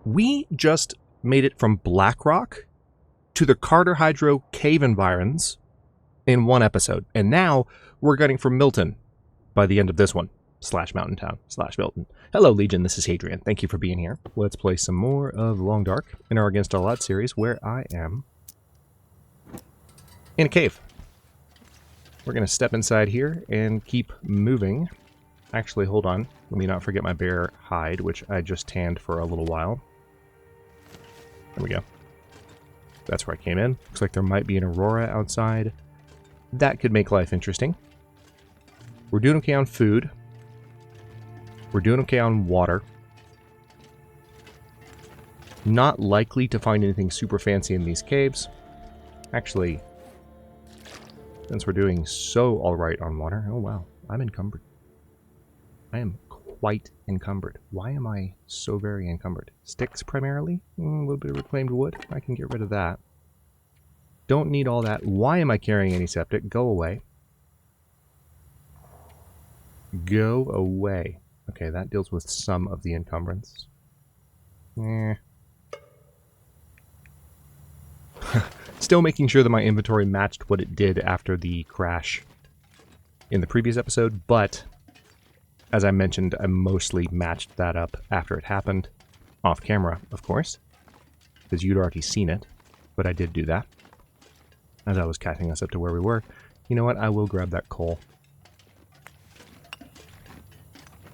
we just made it from Blackrock to the Carter Hydro cave environs in one episode. And now we're getting from Milton by the end of this one. /Mountain Town /Milton. Hello, Legion. This is Hadrian. Thank you for being here. Let's play some more of Long Dark in our Against All Odds series, where I am in a cave. We're going to step inside here and keep moving. Actually, hold on. Let me not forget my bear hide, which I just tanned for a little while. There we go. That's where I came in. Looks like there might be an aurora outside. That could make life interesting. We're doing okay on food. We're doing okay on water. Not likely to find anything super fancy in these caves. Actually, since we're doing so alright on water... Oh wow, I'm encumbered. I am quite encumbered. Why am I so very encumbered? Sticks primarily? A little bit of reclaimed wood. I can get rid of that. Don't need all that. Why am I carrying antiseptic? Go away. Go away. Okay, that deals with some of the encumbrance. Still making sure that my inventory matched what it did after the crash in the previous episode, but as I mentioned, I mostly matched that up after it happened. Off camera, of course, because you'd already seen it, but I did do that as I was catching us up to where we were. You know what? I will grab that coal.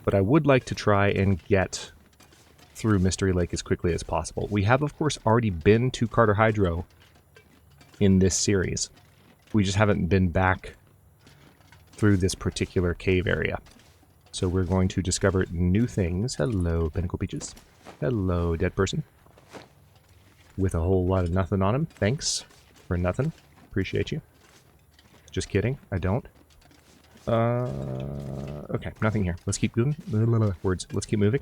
But I would like to try and get through Mystery Lake as quickly as possible. We have, of course, already been to Carter Hydro in this series. We just haven't been back through this particular cave area. So we're going to discover new things. Hello, Pinnacle Peaches. Hello, dead person. With a whole lot of nothing on him. Thanks for nothing. Appreciate you. Just kidding. I don't. Okay, nothing here. Let's keep moving. Words. Let's keep moving.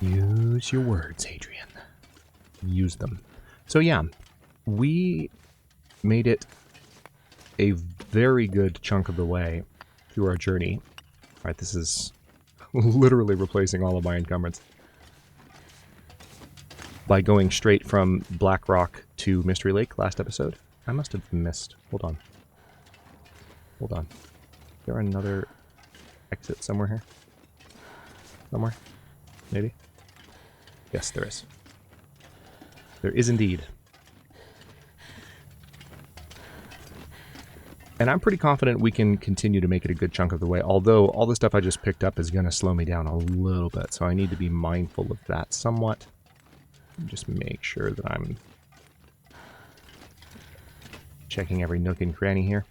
Use your words, Hadrian. Use them. So yeah, we made it a very good chunk of the way through our journey. Alright, this is literally replacing all of my encumbrance. By going straight from Blackrock to Mystery Lake last episode. I must have missed. Hold on. Hold on. Is there another exit somewhere here? Somewhere? Maybe? Yes, there is. There is indeed. And I'm pretty confident we can continue to make it a good chunk of the way, although all the stuff I just picked up is going to slow me down a little bit, so I need to be mindful of that somewhat. Just make sure that I'm checking every nook and cranny here.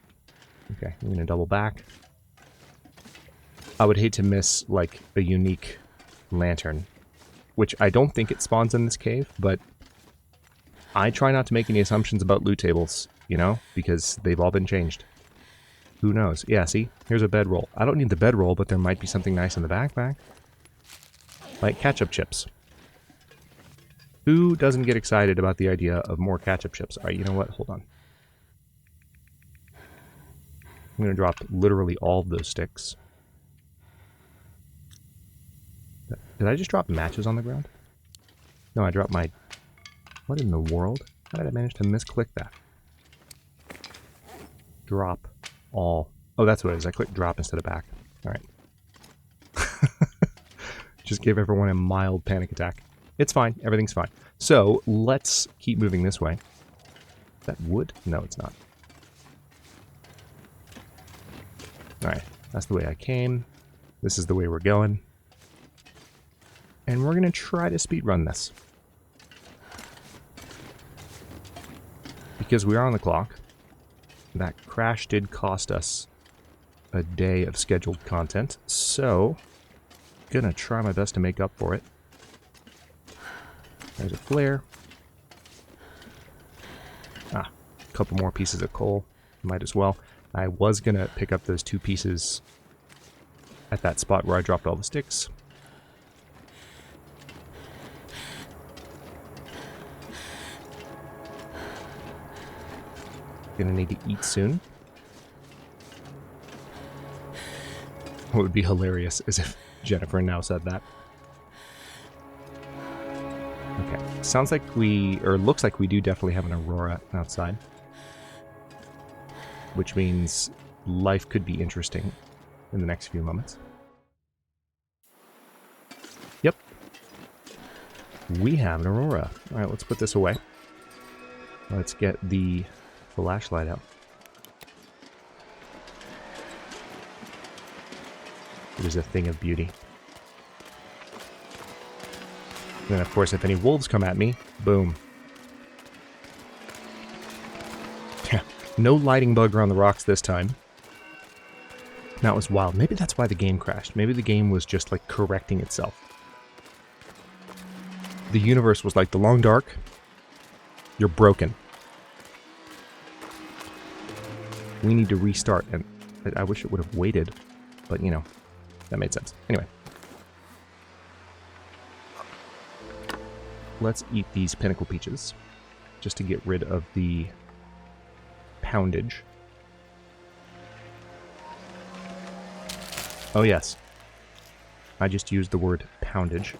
Okay, I'm going to double back. I would hate to miss, like, a unique lantern, which I don't think it spawns in this cave, but I try not to make any assumptions about loot tables, you know, because they've all been changed. Who knows? Yeah, see? Here's a bedroll. I don't need the bedroll, but there might be something nice in the backpack. Like ketchup chips. Who doesn't get excited about the idea of more ketchup chips? Alright, you know what? Hold on. I'm going to drop literally all of those sticks. Did I just drop matches on the ground? No, I dropped my... What in the world? How did I manage to misclick that? Drop all. Oh, that's what it is. I clicked drop instead of back. Alright. Just gave everyone a mild panic attack. It's fine. Everything's fine. So, let's keep moving this way. Is that wood? No, it's not. Alright. That's the way I came. This is the way we're going. And we're going to try to speedrun this. Because we are on the clock. That crash did cost us a day of scheduled content, so gonna try my best to make up for it. There's a flare. Ah, a couple more pieces of coal. Might as well. I was gonna pick up those 2 pieces at that spot where I dropped all the sticks. Gonna need to eat soon. What would be hilarious is if Jennifer now said that. Okay, sounds like looks like we do definitely have an aurora outside. Which means life could be interesting in the next few moments. Yep. We have an aurora. Alright, let's put this away. Let's get the flashlight out. It is a thing of beauty. And then, of course, if any wolves come at me, boom. No lighting bug around the rocks this time. That was wild. Maybe that's why the game crashed. Maybe the game was just, like, correcting itself. The universe was like, the long dark, you're broken. We need to restart. And I wish it would have waited. But, you know, that made sense. Anyway. Let's eat these pinnacle peaches. Just to get rid of the poundage. Oh yes. I just used the word poundage.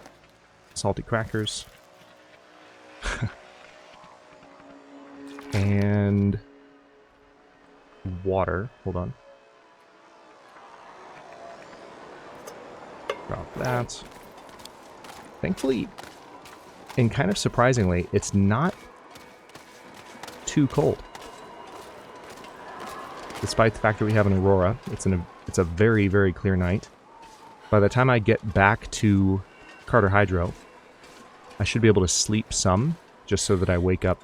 Salty crackers. And water. Hold on. Drop that. Thankfully, and kind of surprisingly, it's not too cold. Despite the fact that we have an aurora, it's a very, very clear night. By the time I get back to Carter Hydro, I should be able to sleep some, just so that I wake up.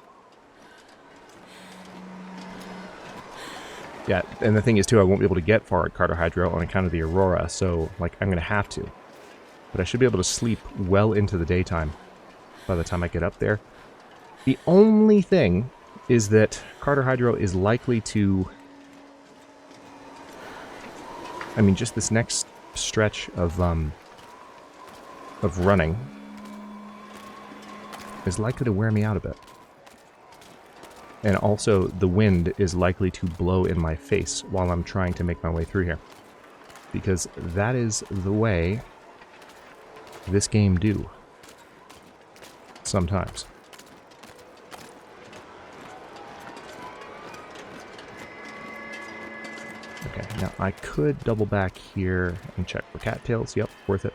Yeah, and the thing is, too, I won't be able to get far at Carter Hydro on account of the aurora, so, like, I'm going to have to. But I should be able to sleep well into the daytime by the time I get up there. The only thing is that Carter Hydro is likely to... I mean, just this next stretch of running is likely to wear me out a bit. And also, the wind is likely to blow in my face while I'm trying to make my way through here. Because that is the way this game do. Sometimes. Okay, now I could double back here and check for cattails. Yep, worth it.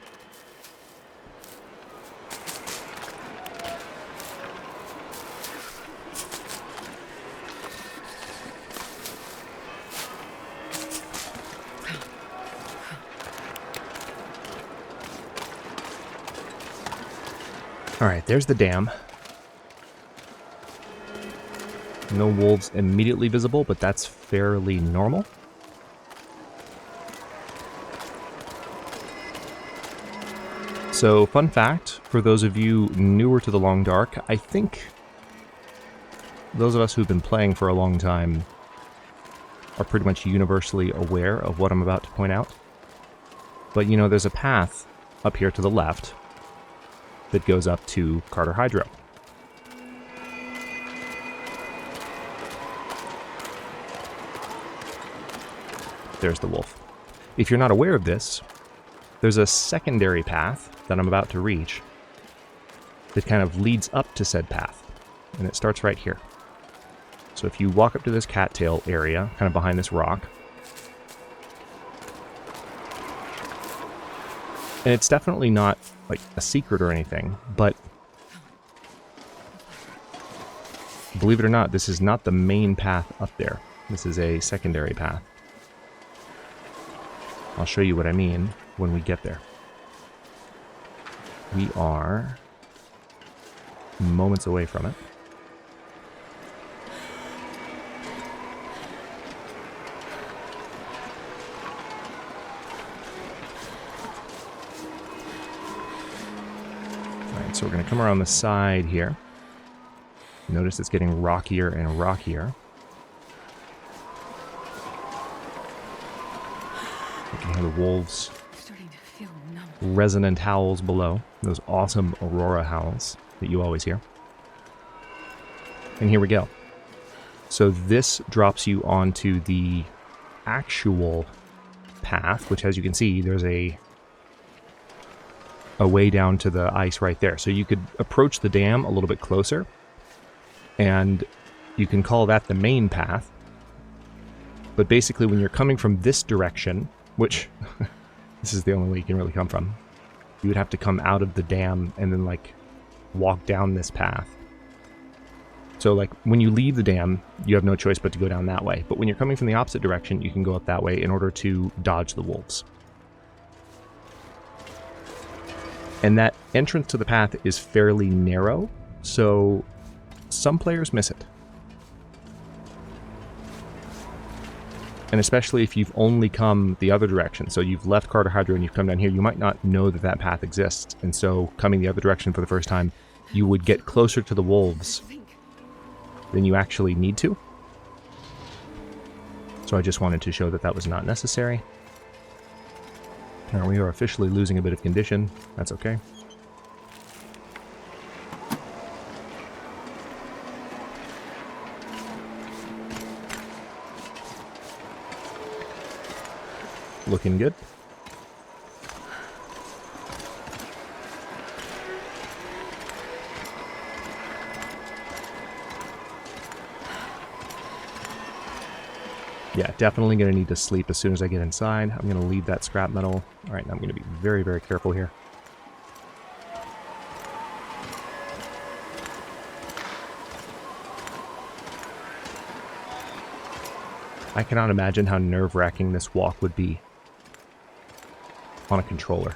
Alright, there's the dam. No wolves immediately visible, but that's fairly normal. So, fun fact, for those of you newer to the Long Dark, I think those of us who've been playing for a long time are pretty much universally aware of what I'm about to point out. But, you know, there's a path up here to the left that goes up to Carter Hydro. There's the wolf. If you're not aware of this, there's a secondary path that I'm about to reach that kind of leads up to said path, and it starts right here. So if you walk up to this cattail area, kind of behind this rock, and it's definitely not like a secret or anything, but believe it or not, this is not the main path up there. This is a secondary path. I'll show you what I mean when we get there. We are moments away from it. Alright, so we're going to come around the side here. Notice it's getting rockier and rockier. You can hear the wolves' resonant howls below. Those awesome aurora howls that you always hear. And here we go. So this drops you onto the actual path, which, as you can see, there's a way down to the ice right there. So you could approach the dam a little bit closer, and you can call that the main path. But basically, when you're coming from this direction, which this is the only way you can really come from, you would have to come out of the dam and then like walk down this path. So like when you leave the dam, you have no choice but to go down that way. But when you're coming from the opposite direction, you can go up that way in order to dodge the wolves. And that entrance to the path is fairly narrow, so some players miss it. And especially if you've only come the other direction, so you've left Carter-Hydro and you've come down here, you might not know that that path exists. And so coming the other direction for the first time, you would get closer to the wolves than you actually need to. So I just wanted to show that that was not necessary. Now we are officially losing a bit of condition. That's okay. Looking good. Yeah, definitely going to need to sleep as soon as I get inside. I'm going to leave that scrap metal. All right, I'm going to be very, very careful here. I cannot imagine how nerve-wracking this walk would be on a controller.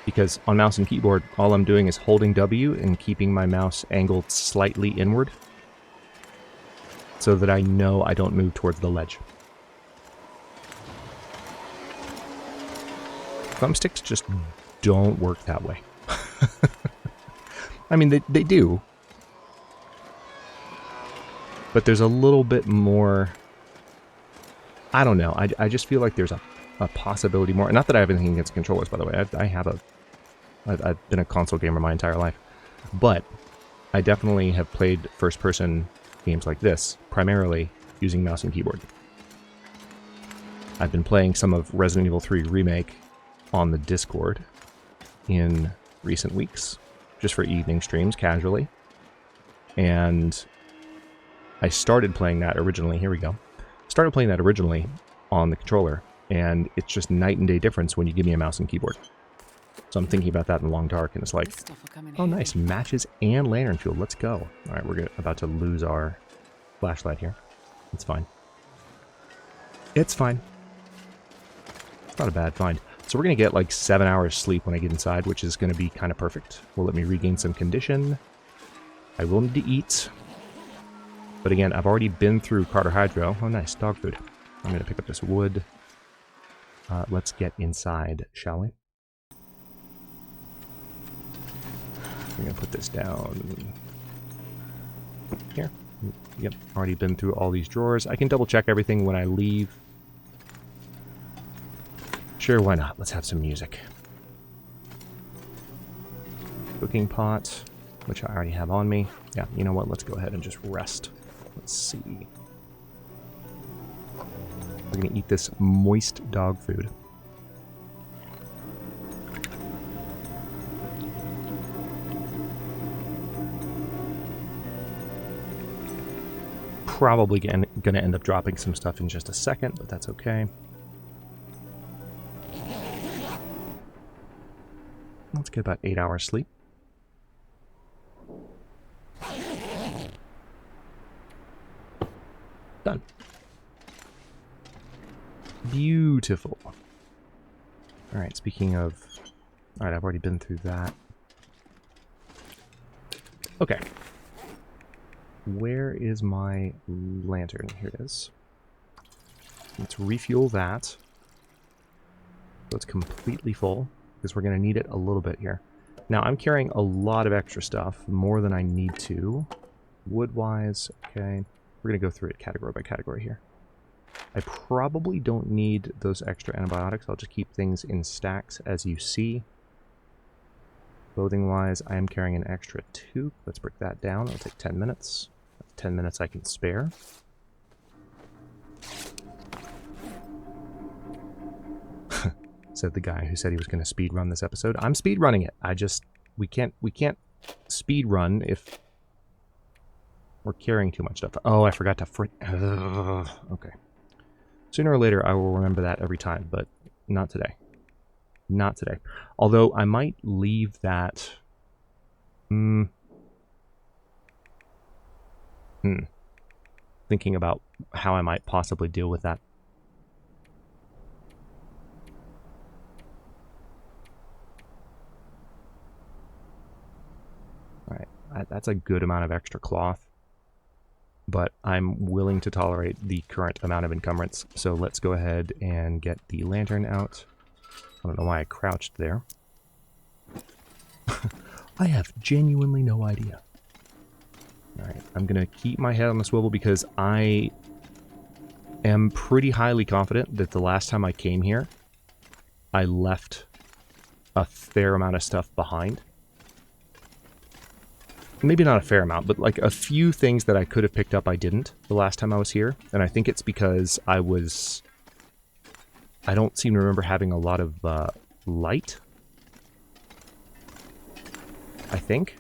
Because on mouse and keyboard, all I'm doing is holding W and keeping my mouse angled slightly inward so that I know I don't move towards the ledge. Thumbsticks just don't work that way. I mean, they do. But there's a little bit more... I don't know. I just feel like there's a possibility more. Not that I have anything against controllers, by the way. I've been a console gamer my entire life. But I definitely have played first-person games like this, primarily using mouse and keyboard. I've been playing some of Resident Evil 3 Remake on the Discord in recent weeks, just for evening streams, casually. And I started playing that originally. Here we go. Started playing that originally on the controller, and it's just night and day difference when you give me a mouse and keyboard. So I'm thinking about that in Long Dark, and it's like, oh nice, matches and lantern fuel, let's go. Alright, we're about to lose our flashlight here. It's fine. It's fine. It's not a bad find. So we're going to get like 7 hours sleep when I get inside, which is going to be kind of perfect. Will let me regain some condition. I will need to eat. But again, I've already been through Carter-Hydro. Oh nice, dog food. I'm going to pick up this wood. Let's get inside, shall we? I'm going to put this down here. Yep, already been through all these drawers. I can double check everything when I leave. Sure, why not? Let's have some music. Cooking pot, which I already have on me. Yeah, you know what? Let's go ahead and just rest. Let's see. We're going to eat this moist dog food. Probably going to end up dropping some stuff in just a second, but that's okay. Let's get about 8 hours sleep. Done. Beautiful. Alright, speaking of... Alright, I've already been through that. Okay. Where is my lantern? Here it is. Let's refuel that. So it's completely full, because we're going to need it a little bit here. Now, I'm carrying a lot of extra stuff, more than I need to. Wood-wise, okay. We're going to go through it category by category here. I probably don't need those extra antibiotics. I'll just keep things in stacks as you see. Clothing-wise, I am carrying an extra tube. Let's break that down. It'll take 10 minutes. That's 10 minutes I can spare. said the guy who said he was going to speed run this episode. I'm speed running it. We can't speed run if we're carrying too much stuff. Oh, I forgot to okay. Sooner or later, I will remember that every time, but not today. Not today. Although, I might leave that... Thinking about how I might possibly deal with that. Alright, that's a good amount of extra cloth. But I'm willing to tolerate the current amount of encumbrance. So let's go ahead and get the lantern out. I don't know why I crouched there. I have genuinely no idea. Alright, I'm going to keep my head on the swivel because I am pretty highly confident that the last time I came here, I left a fair amount of stuff behind. Maybe not a fair amount, but like a few things that I could have picked up I didn't the last time I was here. And I think it's because I don't seem to remember having a lot of light. I think.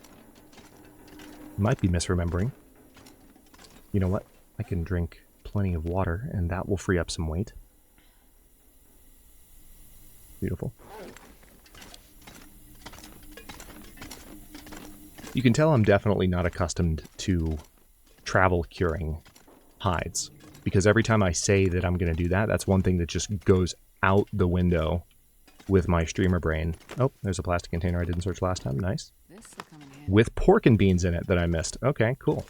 Might be misremembering. You know what? I can drink plenty of water, and that will free up some weight. Beautiful. You can tell I'm definitely not accustomed to travel curing hides. Because every time I say that I'm going to do that, that's one thing that just goes out the window with my streamer brain. Oh, there's a plastic container I didn't search last time. Nice. With pork and beans in it that I missed. Okay, cool.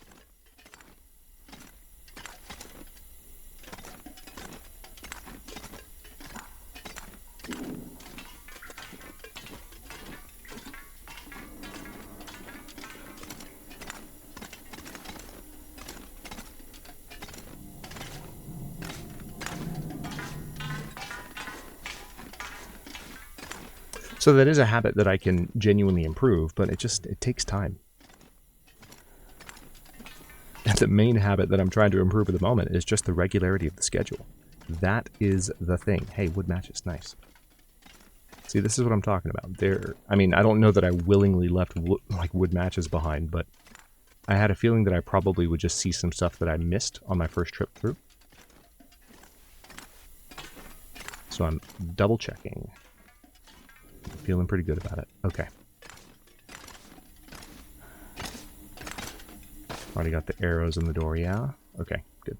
So that is a habit that I can genuinely improve, but it takes time. And the main habit that I'm trying to improve at the moment is just the regularity of the schedule. That is the thing. Hey, wood matches, nice. See, this is what I'm talking about. I mean, I don't know that I willingly left wood matches behind, but I had a feeling that I probably would just see some stuff that I missed on my first trip through. So I'm double checking. Feeling pretty good about it. Okay. Already got the arrows in the door, yeah? Okay, good.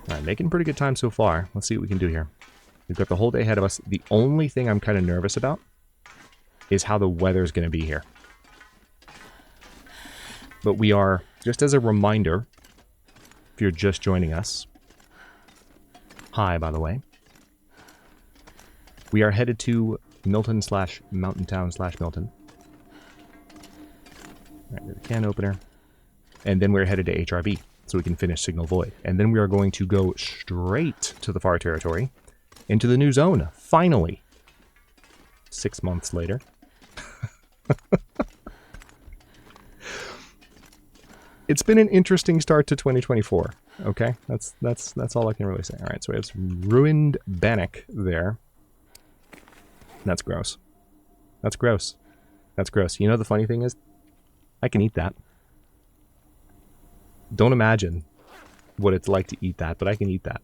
Alright, making pretty good time so far. Let's see what we can do here. We've got the whole day ahead of us. The only thing I'm kind of nervous about is how the weather's going to be here. But we are, just as a reminder, if you're just joining us, hi, by the way. We are headed to Milton / Mountain Town / Milton. Alright, there's a can opener. And then we're headed to HRB, so we can finish Signal Void. And then we are going to go straight to the far territory, into the new zone, finally. 6 months later. It's been an interesting start to 2024, okay? That's all I can really say. Alright, so we have some ruined bannock there. That's gross. That's gross. That's gross. You know the funny thing is, I can eat that. Don't imagine what it's like to eat that, but I can eat that.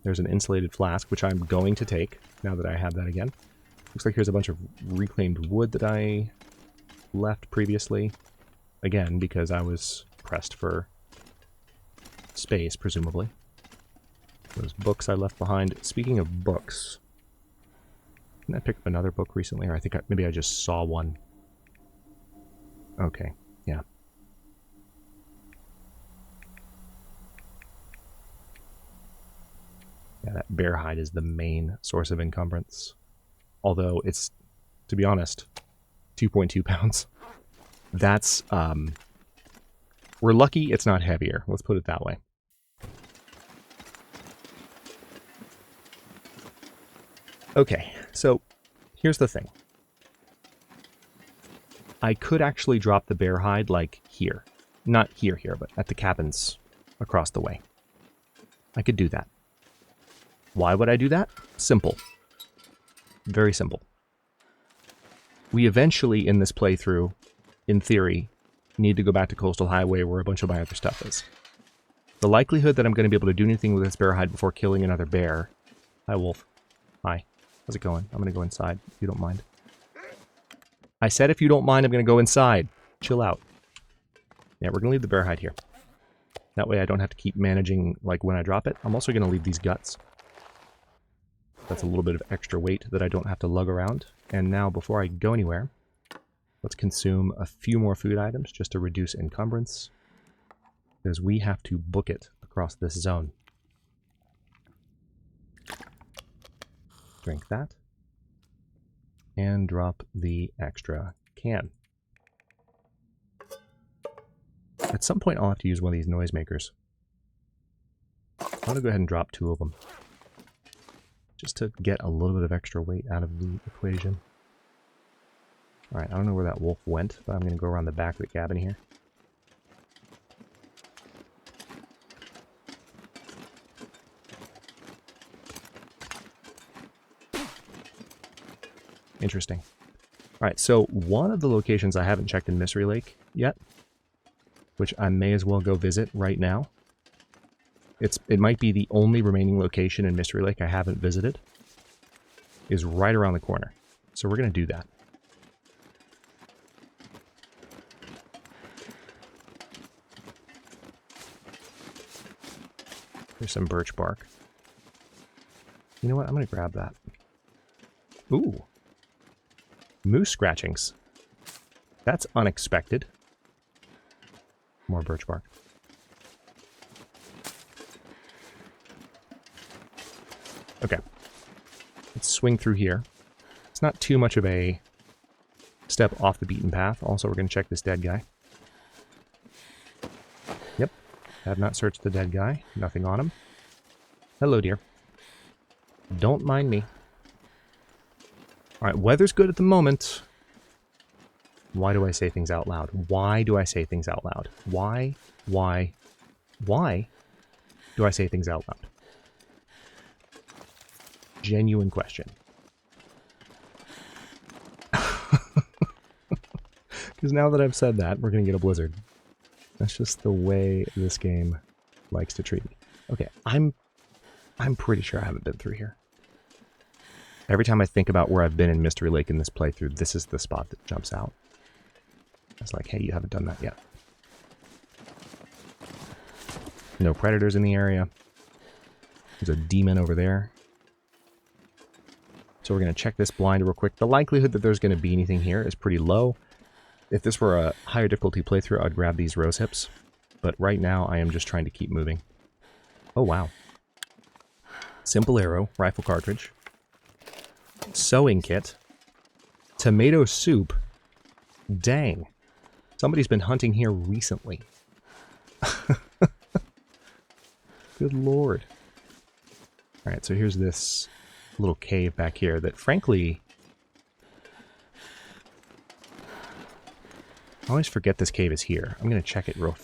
There's an insulated flask, which I'm going to take, now that I have that again. Looks like here's a bunch of reclaimed wood that I left previously. Again, because I was pressed for space, presumably. Those books I left behind. Speaking of books... Didn't I pick up another book recently? Or I think maybe I just saw one. Okay, yeah. Yeah, that bear hide is the main source of encumbrance. Although it's, to be honest, 2.2 pounds. That's, we're lucky it's not heavier. Let's put it that way. Okay, so here's the thing. I could actually drop the bear hide, like, here. Not here, but at the cabins across the way. I could do that. Why would I do that? Simple. Very simple. We eventually, in this playthrough, in theory, need to go back to Coastal Highway where a bunch of my other stuff is. The likelihood that I'm going to be able to do anything with this bear hide before killing another bear... Hi, Wolf. Hi. How's it going? I'm going to go inside, if you don't mind. I said if you don't mind, I'm going to go inside. Chill out. Yeah, we're going to leave the bear hide here. That way I don't have to keep managing, like, when I drop it. I'm also going to leave these guts. That's a little bit of extra weight that I don't have to lug around. And now, before I go anywhere, let's consume a few more food items just to reduce encumbrance. Because we have to book it across this zone. Drink that. And drop the extra can. At some point I'll have to use one of these noisemakers. I'm going to go ahead and drop 2 of them. Just to get a little bit of extra weight out of the equation. Alright, I don't know where that wolf went, but I'm going to go around the back of the cabin here. Interesting. Alright, so one of the locations I haven't checked in Mystery Lake yet, which I may as well go visit right now. It might be the only remaining location in Mystery Lake I haven't visited, is right around the corner. So we're going to do that. There's some birch bark. You know what? I'm going to grab that. Ooh. Moose scratchings. That's unexpected. More birch bark. Okay. Let's swing through here. It's not too much of a step off the beaten path. Also, we're going to check this dead guy. Yep. Have not searched the dead guy. Nothing on him. Hello, dear. Don't mind me. Alright, weather's good at the moment. Why do I say things out loud? Why do I say things out loud? Why do I say things out loud? Genuine question. Because now that I've said that, we're going to get a blizzard. That's just the way this game likes to treat me. Okay, I'm pretty sure I haven't been through here. Every time I think about where I've been in Mystery Lake in this playthrough, this is the spot that jumps out. It's like, hey, you haven't done that yet. No predators in the area. There's a demon over there. So we're going to check this blind real quick. The likelihood that there's going to be anything here is pretty low. If this were a higher difficulty playthrough, I'd grab these rose hips. But right now, I am just trying to keep moving. Oh, wow. Simple arrow, rifle cartridge. Sewing kit. Tomato soup. Dang. Somebody's been hunting here recently. Good lord. Alright, so here's this little cave back here that, frankly... I always forget this cave is here. I'm going to check it real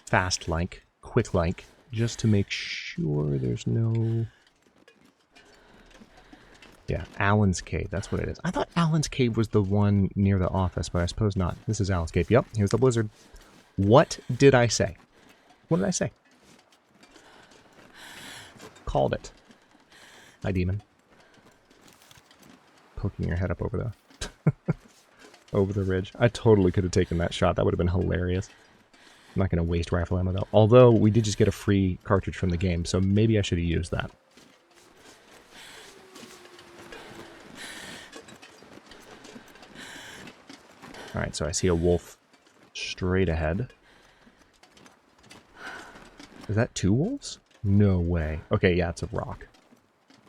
fast-like, quick-like, just to make sure there's no... Yeah, Alan's Cave, that's what it is. I thought Alan's Cave was the one near the office, but I suppose not. This is Alan's Cave. Yep, here's the blizzard. What did I say? What did I say? Called it. Hi, demon. Poking your head up over the... over the ridge. I totally could have taken that shot. That would have been hilarious. I'm not going to waste rifle ammo, though. Although, we did just get a free cartridge from the game, so maybe I should have used that. Alright, so I see a wolf straight ahead. Is that 2 wolves? No way. Okay, yeah, it's a rock.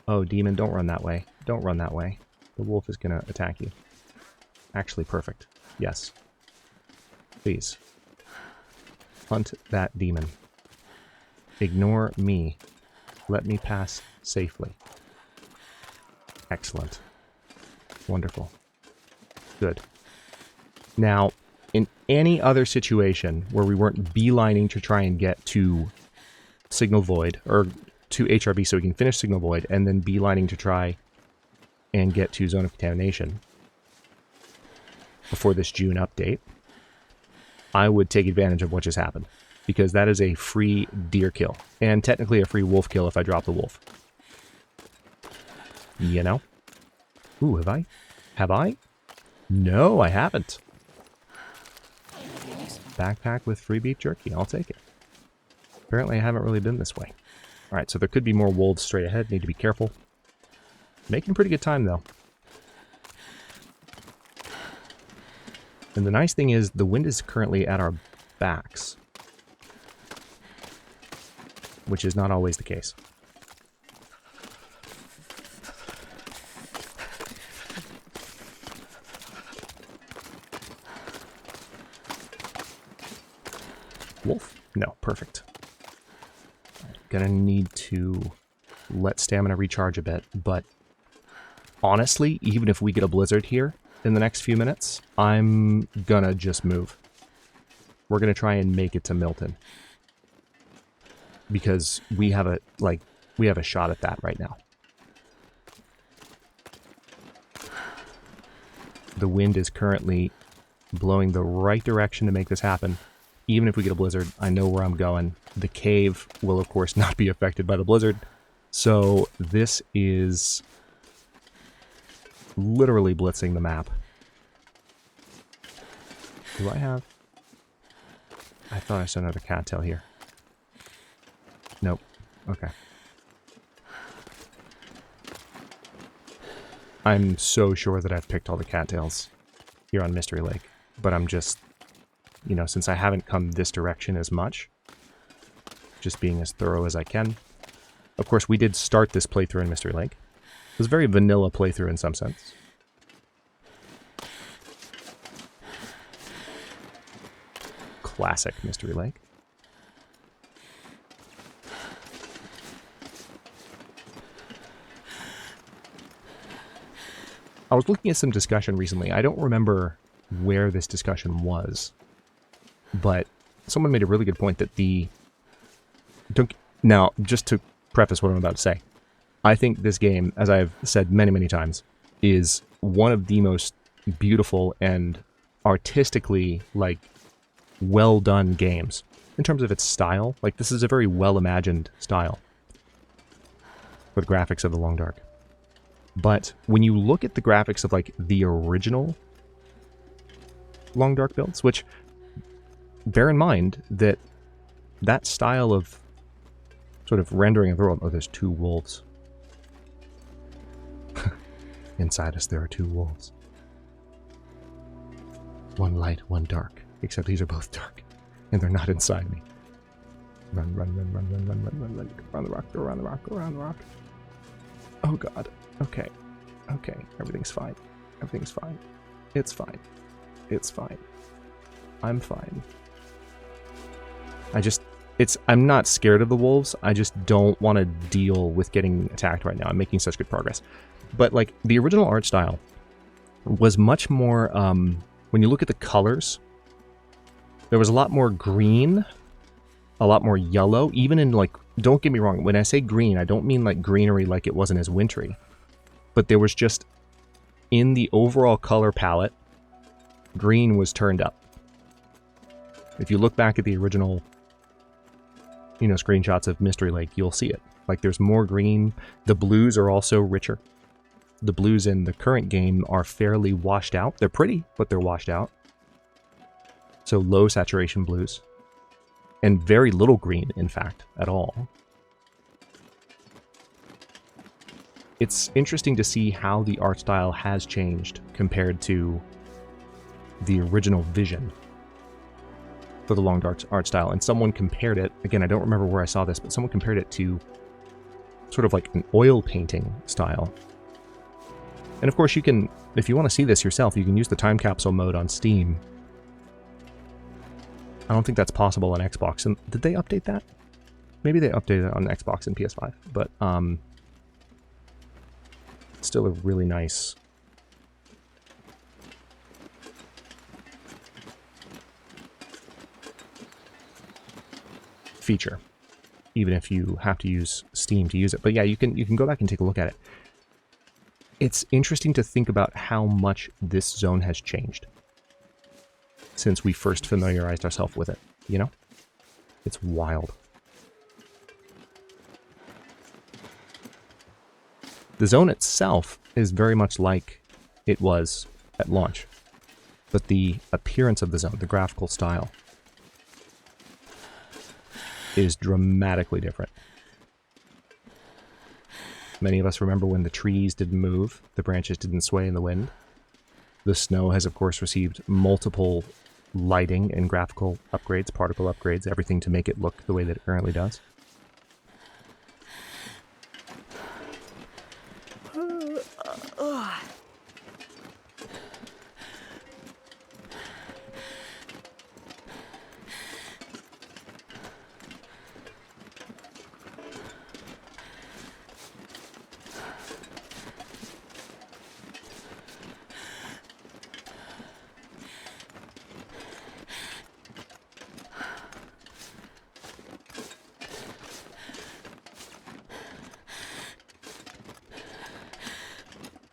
Oh, demon, don't run that way. Don't run that way. The wolf is going to attack you. Actually, perfect. Yes. Please. Hunt that demon. Ignore me. Let me pass safely. Excellent. Wonderful. Good. Now, in any other situation where we weren't beelining to try and get to Signal Void, or to HRB so we can finish Signal Void, and then beelining to try and get to Zone of Contamination before this June update, I would take advantage of what just happened, because that is a free deer kill, and technically a free wolf kill if I drop the wolf. You know? Ooh, have I? Have I? No, I haven't. Backpack with free beef jerky. I'll take it. Apparently I haven't really been this way. Alright, so there could be more wolves straight ahead. Need to be careful. Making pretty good time, though. And the nice thing is, the wind is currently at our backs, which is not always the case. Wolf? No, perfect. Gonna need to let stamina recharge a bit, but honestly, even if we get a blizzard here in the next few minutes, I'm gonna just move. We're gonna try and make it to Milton, because we have a shot at that right now. The wind is currently blowing the right direction to make this happen. Even if we get a blizzard, I know where I'm going. The cave will, of course, not be affected by the blizzard. So this is literally blitzing the map. Do I have... I thought I saw another cattail here. Nope. Okay. I'm so sure that I've picked all the cattails here on Mystery Lake, but I'm just... You know, since I haven't come this direction as much, just being as thorough as I can. Of course, we did start this playthrough in Mystery Lake. It was a very vanilla playthrough in some sense. Classic Mystery Lake. I was looking at some discussion recently. I don't remember where this discussion was, but someone made a really good point that the... Now, just to preface what I'm about to say, I think this game, as I've said many, many times, is one of the most beautiful and artistically, like, well-done games. In terms of its style, like, this is a very well-imagined style for the graphics of The Long Dark. But when you look at the graphics of, like, the original Long Dark builds, which... Bear in mind that that style of sort of rendering of the world... Oh, there's two wolves. Inside us, there are two wolves. One light, one dark. Except these are both dark. And they're not inside me. Run, run, run, run, run, run, run, run, run. Go around the rock, go around the rock, go around the rock. Oh, God. Okay. Okay. Everything's fine. Everything's fine. It's fine. It's fine. I'm fine. I'm not scared of the wolves. I just don't want to deal with getting attacked right now. I'm making such good progress. But, like, the original art style was much more, when you look at the colors, there was a lot more green, a lot more yellow, even in, like, don't get me wrong, when I say green, I don't mean, like, greenery like it wasn't as wintry. But there was just, in the overall color palette, green was turned up. If you look back at the original... you know, screenshots of Mystery Lake, you'll see it. Like, there's more green. The blues are also richer. The blues in the current game are fairly washed out. They're pretty, but they're washed out. So low saturation blues. And very little green, in fact, at all. It's interesting to see how the art style has changed compared to the original vision for the Long Dark art style. And someone compared it, again, I don't remember where I saw this, but someone compared it to sort of like an oil painting style. And of course you can, if you want to see this yourself, you can use the time capsule mode on Steam. I don't think that's possible on Xbox. And did they update that? Maybe they updated it on Xbox and PS5, but it's still a really nice feature. even if you have to use Steam to use it. But yeah, you can go back and take a look at it. It's interesting to think about how much this zone has changed since we first familiarized ourselves with it, you know? It's wild. The zone itself is very much like it was at launch, but the appearance of the zone, the graphical style, is dramatically different. Many of us remember when the trees didn't move, the branches didn't sway in the wind. The snow has, of course, received multiple lighting and graphical upgrades, particle upgrades, everything to make it look the way that it currently does.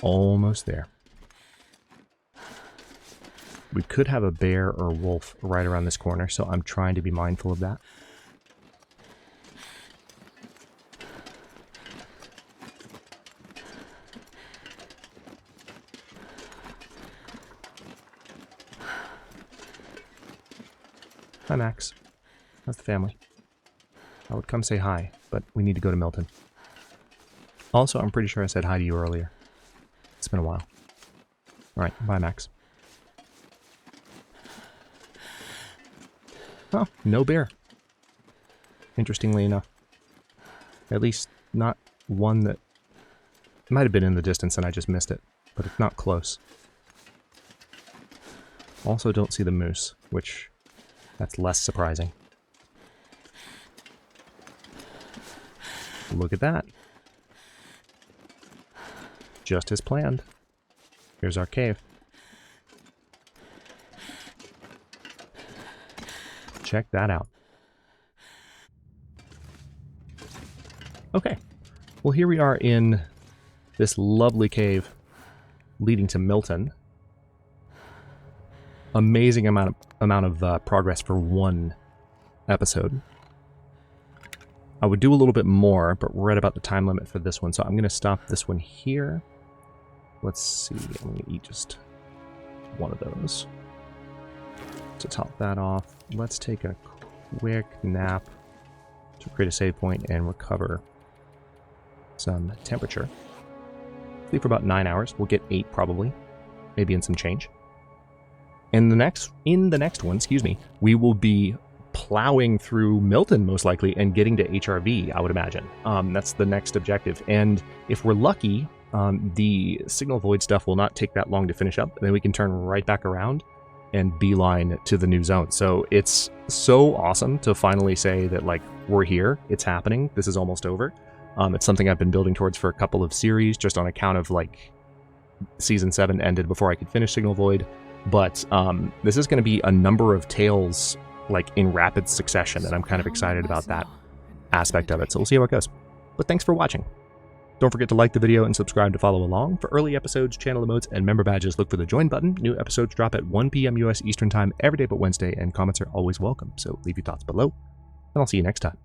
Almost there. We could have a bear or a wolf right around this corner, so I'm trying to be mindful of that. Hi, Max. How's the family? I would come say hi, but we need to go to Milton. Also, I'm pretty sure I said hi to you earlier. It's been a while. Alright, bye, Max. Oh, no bear. Interestingly enough. At least not one that... It might have been in the distance and I just missed it, but it's not close. Also don't see the moose, which... that's less surprising. Look at that. Just as planned. Here's our cave. Check that out. Okay. Well, here we are in this lovely cave leading to Milton. Amazing amount of progress for one episode. I would do a little bit more, but we're at about the time limit for this one, so I'm going to stop this one here. Let's see, I'm going to eat just one of those. To top that off, let's take a quick nap to create a save point and recover some temperature. Sleep for about 9 hours. We'll get 8 probably, maybe in some change. And in the next one, excuse me, we will be plowing through Milton most likely and getting to HRV, I would imagine. That's the next objective. And if we're lucky, the signal void stuff will not take that long to finish up, and then we can turn right back around and beeline to the new zone. So it's so awesome to finally say that, like, we're here, it's happening, this is almost over. It's something I've been building towards for a couple of series, just on account of, like, Season 7 ended before I could finish Signal Void. But this is going to be a number of tales, like, in rapid succession, and I'm kind of excited about that aspect of it. So we'll see how it goes. But thanks for watching. Don't forget to like the video and subscribe to follow along. For early episodes, channel emotes, and member badges, look for the join button. New episodes drop at 1 p.m. US Eastern Time every day but Wednesday, and comments are always welcome. So leave your thoughts below, and I'll see you next time.